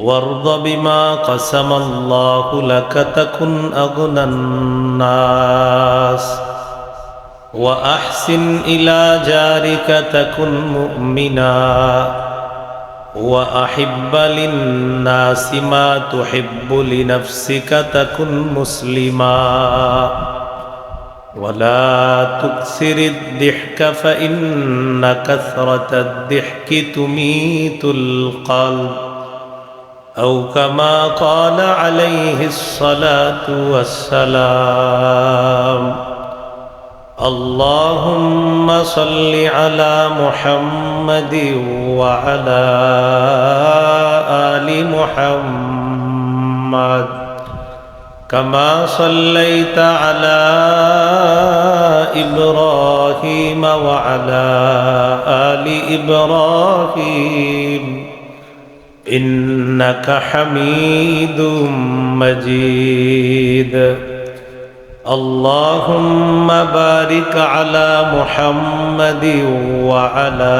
وارض بما قسم الله لك تكن أغنى الناس وأحسن إلى جارك تكن مؤمنا وأحب للناس ما تحب لنفسك تكن مسلما ولا تكثر الضحك فإن كثرة الضحك تميت القلب أو كما قال عليه الصلاة والسلام اللهم صل على محمد وعلى آل محمد كما صليت على إبراهيم وعلى آل إبراهيم إنك حميد مجيد اللهم بارك على محمد وعلى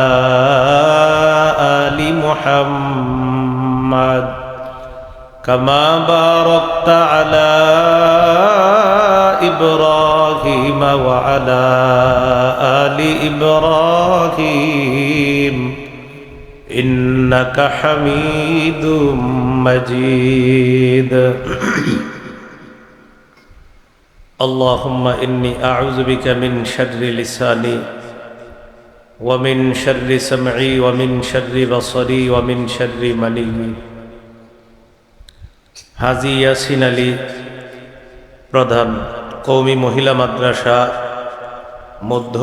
آل محمد كما باركت على إبراهيم وعلى آل إبراهيم إنك حميد مجيد اللهم إني أعوذ بك من شر لساني ومن شر سمعي ومن شر بصري ومن شر مني হাজী ইয়াসিন আলী প্রধান কওমি মহিলা মাদ্রাসা মধ্য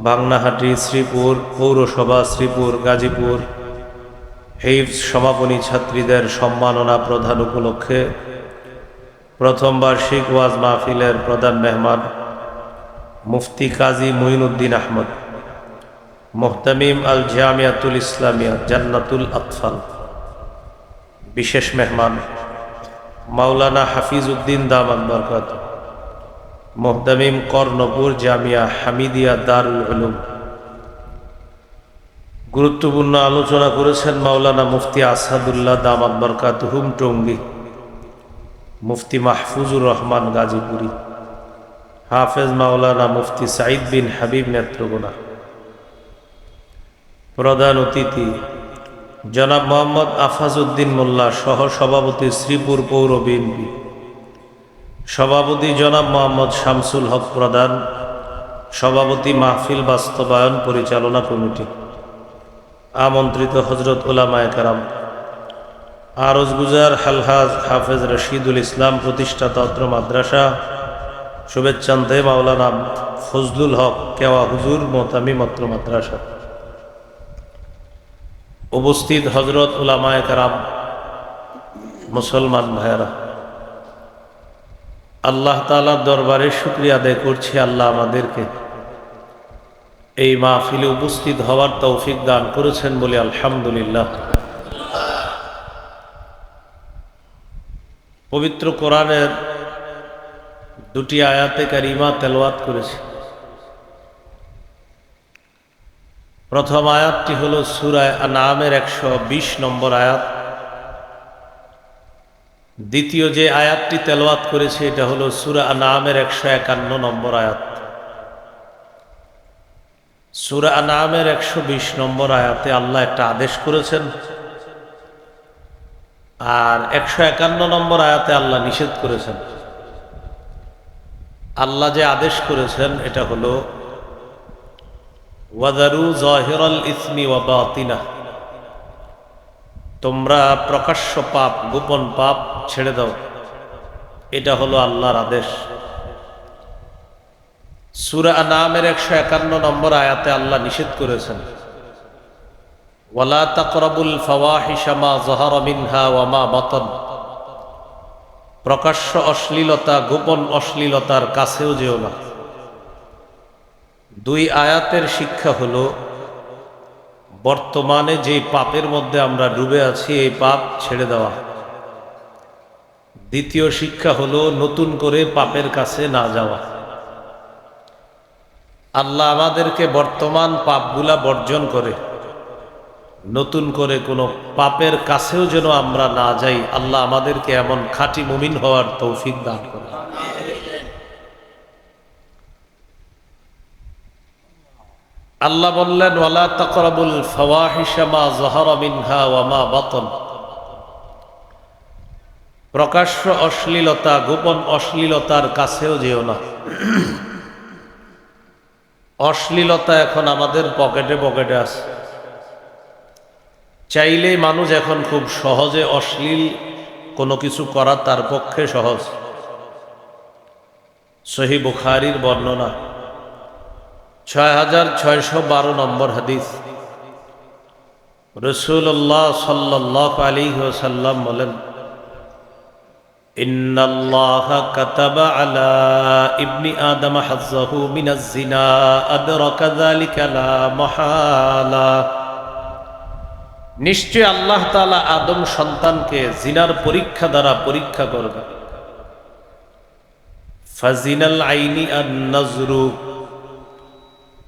বাংনাহাটি শ্রীপুর পৌরসভা শ্রীপুর গাজীপুর হিফজ সমাপনী ছাত্রীদের সম্মাননা প্রদান উপলক্ষে প্রথম বার্ষিক ওয়াজ মাহফিলের প্রধান মেহমান মুফতি কাজী মুঈনুদ্দিন আহমদ মুহতামিম আল জামিয়াতুল ইসলামিয়া জান্নাতুল আতফাল, বিশেষ মেহমান মাওলানা হাফিজ উদ্দিন দামাত বরকাতুহু মুহতামিম কর্ণপুর জামিয়া হামিদিয়া দারুল উলুম। গুরুত্বপূর্ণ আলোচনা করেছেন মাওলানা মুফতি আসাদুল্লাহ দামাত বরকাতুহু টঙ্গী, মুফতি মাহফুজুর রহমান গাজীপুরী, হাফেজ মাওলানা মুফতি সাঈদ বিন হাবিব নেত্রকোনা। প্রধান অতিথি জনাব মোহাম্মদ আফাজউদ্দিন মোল্লা সহ সভাপতি শ্রীপুর পৌর বিএনপি, সভাপতি জনাব মোহাম্মদ শামসুল হক প্রধান, সভাপতি মাহফিল বাস্তবায়ন পরিচালনা কমিটি, আমন্ত্রিত হজরত উলামায়ে কেরাম, আরজগুজার হালহাজ হাফেজ রশিদুল ইসলাম প্রতিষ্ঠাতা অত্র মাদ্রাসা, শুভেচ্ছান্তে মাওলানা ফজলুল হক কেওয়া হুজুর মোহতামিম অত্র মাদ্রাসা, উপস্থিত হজরত উলামায়ে কেরাম, মুসলমান ভাইয়েরা, আল্লাহ তাআলার দরবারে শুকরিয়া আদায় করছি আল্লাহ আমাদেরকে এই মাহফিলে উপস্থিত হওয়ার তৌফিক দান করেছেন বলে আলহামদুলিল্লাহ। পবিত্র কোরআনের দুটি আয়াতে কারিমা তেলাওয়াত করেছি। প্রথম আয়াতটি হলো সূরা আনআমের 120 নম্বর আয়াত। দ্বিতীয় যে আয়াতটি তেলাওয়াত করেছে এটা হলো সূরা আনআমের 151 নম্বর আয়াত। সূরা আনআমের 120 নম্বর আয়াতে আল্লাহ একটা আদেশ করেছেন, আর 151 নম্বর আয়াতে আল্লাহ নিষেধ করেছেন। আল্লাহ যে আদেশ করেছেন এটা হলো ওয়াদারু যাহিরাল ইসমি ওয়া বাতিনাহ, তোমরা প্রকাশ্য পাপ গোপন পাপ ছেড়ে দাও, এটা হলো আল্লাহর আদেশ। সূরা আনআমের 151 নম্বর আয়াতে আল্লাহ নিষেধ করেছেন ওয়ালা তাকরাবুল ফাওয়াহিশা মা যাহারা মিনহা ওয়া মা বাতান, প্রকাশ্য অশ্লীলতা গোপন অশ্লীলতার কাছেও যেও না। দুই আয়াতের শিক্ষা হলো বর্তমানে যে পাপের মধ্যে আমরা ডুবে আছি এই পাপ ছেড়ে দেওয়া। দ্বিতীয় শিক্ষা হলো নতুন করে পাপের কাছে না যাওয়া। আল্লাহ আমাদেরকে বর্তমান পাপগুলা বর্জন করে নতুন করে কোনো পাপের কাছেও যেন আমরা না যাই। আল্লাহ আমাদেরকে এমন খাঁটি মুমিন হওয়ার তৌফিক দান করে। আল্লাহ বললেন, ওয়ালা তাকরাবুল ফাওয়াহিশা মা যাহারা মিনহা ওয়া মা বাতন। প্রকাশ্য অশ্লীলতা, গোপন অশ্লীলতার কাছেও যেও না। অশ্লীলতা এখন আমাদের পকেটে পকেটে আছে। চাইলেই মানুষ এখন খুব সহজে অশ্লীল কোনো কিছু করা তার পক্ষে সহজ। সহিহ বুখারীর বর্ণনা 6612 নম্বর হাদিস। রাসূলুল্লাহ সাল্লাল্লাহু আলাইহি ওয়াসাল্লাম বলেন, ইন্নাল্লাহা কাতাবা আলা ইবনি আদম হাজ্জাহু মিনাজ জিনা আদরাকা যালিকা লা মাহালা। নিশ্চয় আল্লাহ তাআলা আদম সন্তানকে জিনার পরীক্ষা দ্বারা পরীক্ষা করবেন। ফাজিনাল আইনি আন নজরু,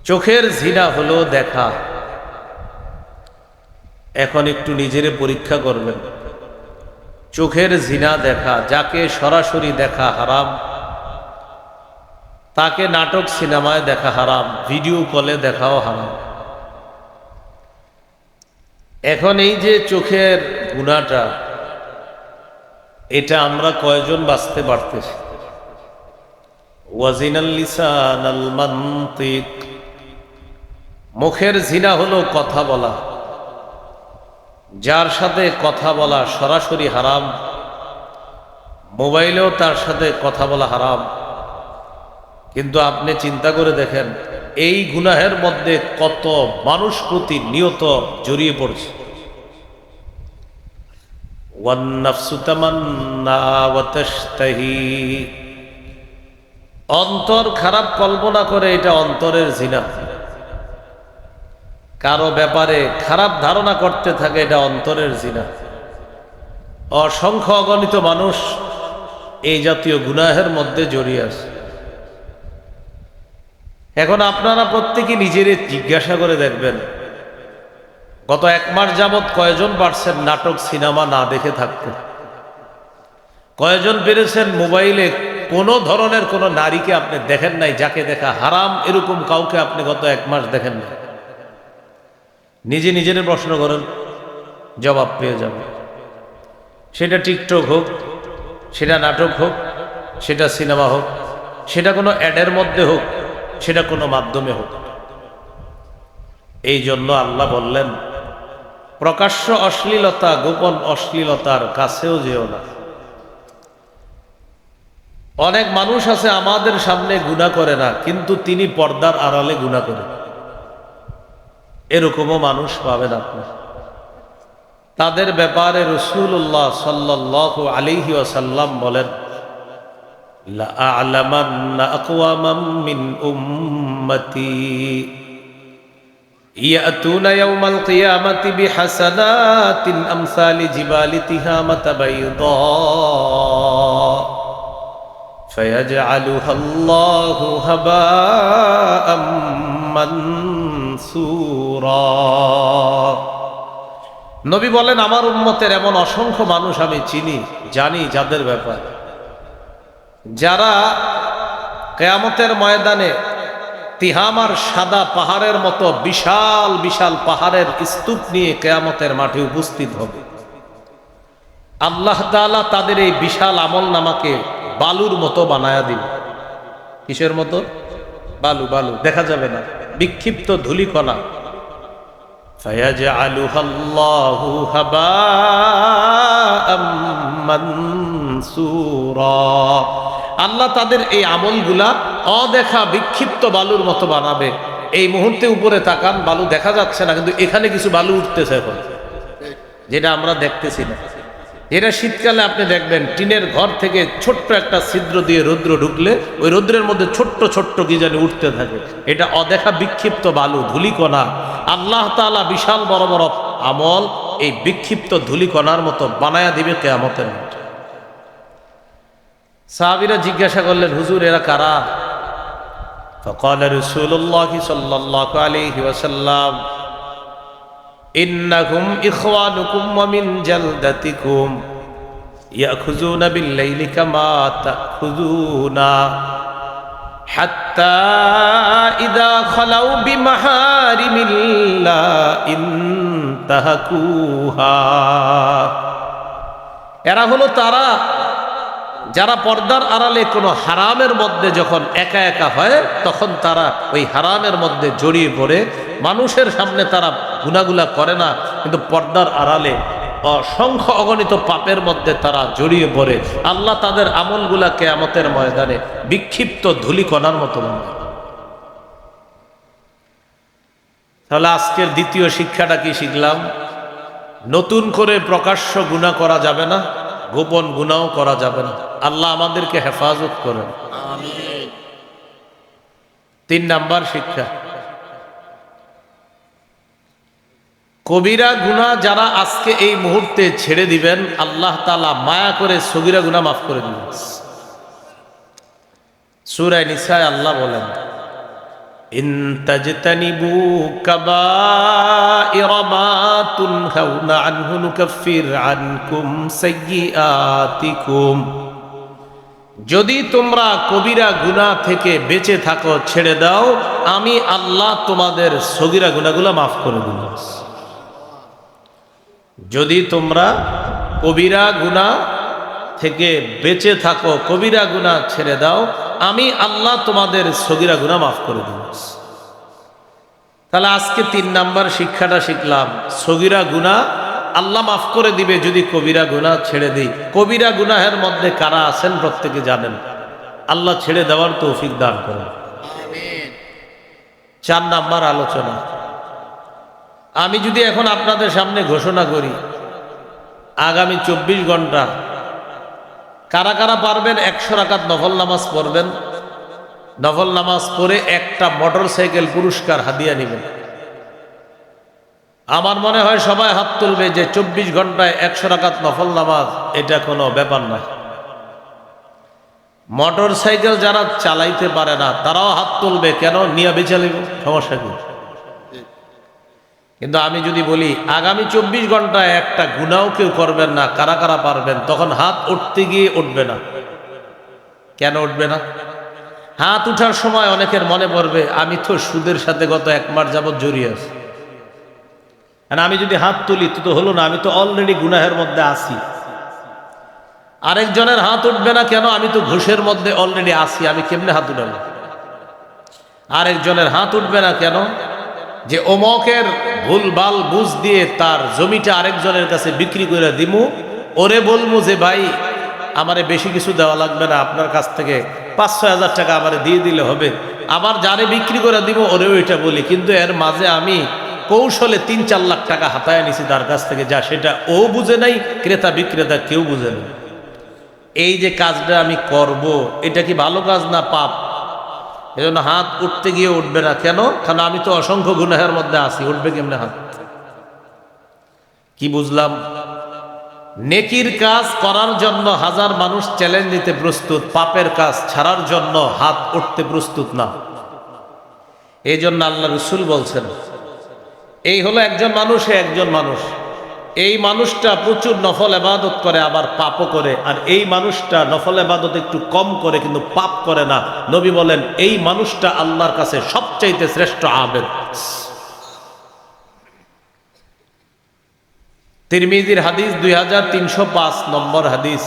চোখের জিনা হলো দেখা। এখন একটু নিজেরে পরীক্ষা করবেন। চোখের জিনা দেখা, যাকে সরাসরি দেখা হারাম, তাকে নাটক সিনেমায় দেখা হারাম, ভিডিও কলে দেখাও হারাম। এখন এই যে চোখের গুনাহটা, এটা আমরা কয়জন বাঁচতে পারতেছি? ওয়াজিনাল লিসানাল মানতিক, মুখের জিনা হলো কথা বলা। যার সাথে কথা বলা সরাসরি হারাম, মোবাইলেও তার সাথে কথা বলা হারাম। কিন্তু আপনি চিন্তা করে দেখেন, এই গুনাহের মধ্যে কত মানুষ প্রতিনিয়ত জড়িয়ে পড়ছে। ওয়ান নাফসু তামান্না ওয়া তাশতাহি, অন্তর খারাপ কল্পনা করে, এটা অন্তরের জিনা। কারো ব্যাপারে খারাপ ধারণা করতে থাকে, এটা অন্তরের জিনা। অসংখ্য অগণিত মানুষ এই জাতীয় গুনাহের মধ্যে জড়িয়ে আছে। এখন আপনারা প্রত্যেকে নিজেরে জিজ্ঞাসা করে দেখবেন, গত 1 মাস যাবৎ কয়জন পারছেন নাটক সিনেমা না দেখে থাকতে? কয়জন পেরেছেন মোবাইলে কোনো ধরনের কোনো নারীকে আপনি দেখেন নাই, যাকে দেখা হারাম, এরকম কাউকে আপনি গত 1 মাস দেখেন নাই? নিজে নিজের প্রশ্ন করেন, জবাব পেয়ে যাবে। সেটা টিকটক হোক, সেটা নাটক হোক, সেটা সিনেমা হোক, সেটা কোনো অ্যাডের মধ্যে হোক, সেটা কোনো মাধ্যমে হোক। এই জন্য আল্লাহ বললেন, প্রকাশ্য অশ্লীলতা, গোপন অশ্লীলতার কাছেও যেও না। অনেক মানুষ আছে আমাদের সামনে গুনাহ করে না, কিন্তু তিনি পর্দার আড়ালে গুনাহ করে। এরকমও মানুষ পাবেন আপনি। তাদের ব্যাপারে রাসূলুল্লাহ সাল্লাল্লাহু আলাইহি ওয়াসাল্লাম বলেন, লা আ'লামান্না আকওয়ামান মিন উম্মতি ইয়াতুনা ইয়াওমাল কিয়ামাতি বিহাসানাতিন আমসালি জিবালি তিহামাতা বাইদা ফায়াজআলুহা আল্লাহু হাবাআম মানসুরা। নবী বলেন, আমার উম্মতের এমন অসংখ্য মানুষ আমি চিনি, জানি, যাদের ব্যাপার, যারা কিয়ামতের ময়দানে তিহামার সাদা পাহাড়ের মতো বিশাল বিশাল পাহাড়ের স্তূপ নিয়ে কিয়ামতের মাঠে উপস্থিত হবে। আল্লাহ তাআলা তাদের এই বিশাল আমল নামাকে বালুর মতো বানায়া দিবে। কিসের মতো? বালু, বালু দেখা যাবে না, বিক্ষিপ্ত ধূলিকণা। ফায়াজআলুহা আল্লাহু হাবাআম মানসুরা, আল্লাহ তাদের এই আমলগুলা অদেখা বিক্ষিপ্ত বালুর মতো বানাবে। এই মুহূর্তে উপরে তাকান, বালু দেখা যাচ্ছে না, কিন্তু এখানে কিছু বালু উঠতেছে এখন, যেটা আমরা দেখতেছি না। এটা শীতকালে আপনি দেখবেন টিনের ঘর থেকে ছোট্ট একটা ছিদ্র দিয়ে রৌদ্র ঢুকলে ওই রৌদ্রের মধ্যে ছোট্ট ছোট্ট কি জানি উঠতে থাকে। এটা অদেখা বিক্ষিপ্ত বালু, ধূলিকণা। আল্লাহ তাআলা বিশাল বড় বড় আমল এই বিক্ষিপ্ত ধূলিকণার মতো বানায়া দিবে কিয়ামতের মাঠে। সাহাবীরা জিজ্ঞাসা করলেন, হুজুর এরা কারা? ফাকালা রাসূলুল্লাহ সাল্লাল্লাহু আলাইহি ওয়াসাল্লাম, ইন্নাকুম ইখওয়ানুকুম ওয়া মিন জালদাতিকুম ইয়াখুযুনা বিল-লাইলি কামা তাখুযুনা হাত্তা ইযা খালাউ বিমাহারিমিল্লাহ ইনতাহাকুহা। এরা হলো তারা যারা পর্দার আড়ালে কোনো হারামের মধ্যে যখন একা একা হয় তখন তারা ওই হারামের মধ্যে জড়িয়ে পড়ে। মানুষের সামনে তারা গুনাহগুলা করে না, কিন্তু পর্দার আড়ালে অসংখ্য অগণিত পাপের মধ্যে তারা জড়িয়ে পড়ে। আল্লাহ তাদের আমলগুলা কিয়ামতের ময়দানে বিক্ষিপ্ত ধূলিকণার মতো বানায়। তাহলে আজকের দ্বিতীয় শিক্ষাটা কি শিখলাম? নতুন করে প্রকাশ্য গুনাহ করা যাবে না, গোপন গুনাহও করা যাবে না। আল্লাহ আমাদেরকে হেফাজত করেন, আমিন। 3 নাম্বার শিক্ষা, কবিরা গুনাহ যারা আজকে এই মুহূর্তে ছেড়ে দিবেন, আল্লাহ তাআলা মায়া করে সগীরা গুনাহ মাফ করে দিবেন। সূরা নিসায় আল্লাহ বলেন, ইন তাজতানিবু কাবাইরা মা তুনহাউনা আনহু নুকাফির আনকুম সাইয়্যাতিকুম। যদি তোমরা কবিরা গুনাহ থেকে বেঁচে থাকো, ছেড়ে দাও, আমি আল্লাহ তোমাদের সগীরা গুনাহগুলো মাফ করে দেব। যদি তোমরা কবিরা গুনাহ থেকে বেঁচে থাকো, কবিরা গুনাহ ছেড়ে দাও, আমি আল্লাহ তোমাদের সগীরা গুনাহ মাফ করে দেব। তাহলে আজকে 3 নাম্বার শিক্ষাটা শিখলাম, সগীরা গুনাহ আল্লাহ মাফ করে দিবে যদি কবিরা গুনাহ ছেড়ে দিই। কবিরা গুনাহের মধ্যে কারা আছেন প্রত্যেকে জানেন, আল্লাহ ছেড়ে দেওয়ার তৌফিক দান করেন, আমিন। 4 নাম্বার আলোচনা, আমি যদি এখন আপনাদের সামনে ঘোষণা করি আগামী 24 ঘন্টা কারা কারা পারবেন 100 রাকাত নফল নামাজ পড়বেন, নফল নামাজ পড়ে একটা মোটরসাইকেল পুরস্কার হাদিয়া নেবেন, আমার মনে হয় সবাই হাত তুলবে যে 24 ঘন্টায় 100 রাকাত নফল নামাজ এটা কোনো ব্যাপার না। মোটরসাইকেল যারা চালাইতে পারে না তারাও হাত তুলবে, কেন? নিয়ে বেচে নেব, সমস্যা কি? কিন্তু আমি যদি বলি আগামী 24 ঘন্টায় একটা গুনাহও কেউ করবেন না, কারা কারা পারবেন, তখন হাত উঠতে গিয়ে উঠবে না। কেন উঠবে না? হাত উঠার সময় অনেকের মনে পড়বে আমি তো সুদের সাথে গত 1 মাস যাবৎ জড়িয়ে আছি, আমি যদি হাত তুলি তো হলো না, আমি তো অলরেডি গুনাহের মধ্যে আছি। আরেকজনের হাত উঠবে না কেন? আমি তো ঘুষের মধ্যে অলরেডি আছি, আমি কেমনে হাত উঠাবো? আরেকজনের হাত উঠবে না কেন? যে অমকের ভুলভাল বুঝ দিয়ে তার জমিটা আরেকজনের কাছে বিক্রি করে দিমু, ওরে বলমু যে ভাই আমারে বেশি কিছু দেওয়া লাগবে না, আপনার কাছ থেকে 5-6 হাজার টাকা আমারে দিয়ে দিলে হবে। আবার যারে বিক্রি করে দিব ওরেও এটা বলি, কিন্তু এর মাঝে আমি কৌশলে 3-4 লাখ টাকা হাতায় নিছি তার কাছ থেকে, যা সেটা ও বুঝে নাই, ক্রেতা বিক্রেতা কেউ বুঝে নাই। এই যে কাজটা আমি করব, এটা কি ভালো কাজ না পাপ? এজন্য হাত উঠতে গিয়ে উঠবে না কেন? কারণ আমি তো অসংখ্য গুনাহের মধ্যে আছি, উঠবে কেমনে হাত? কি বুঝলাম? নেকির কাজ করার জন্য 1000 মানুষ চ্যালেঞ্জ দিতে প্রস্তুত, পাপের কাজ ছাড়ার জন্য হাত উঠতে প্রস্তুত না। এই জন্য আল্লাহ রাসূল বলছেন, এই হলো একজন মানুষ, এই মানুষটা প্রচুর নফল ইবাদত করে আবার পাপও করে, আর এই মানুষটা নফল ইবাদত একটু কম করে কিন্তু পাপ করে না। নবী বলেন এই মানুষটা আল্লাহর কাছে সবচাইতে শ্রেষ্ঠ আবেদ। তিরমিজির হাদিস 2305 নম্বর হাদিস।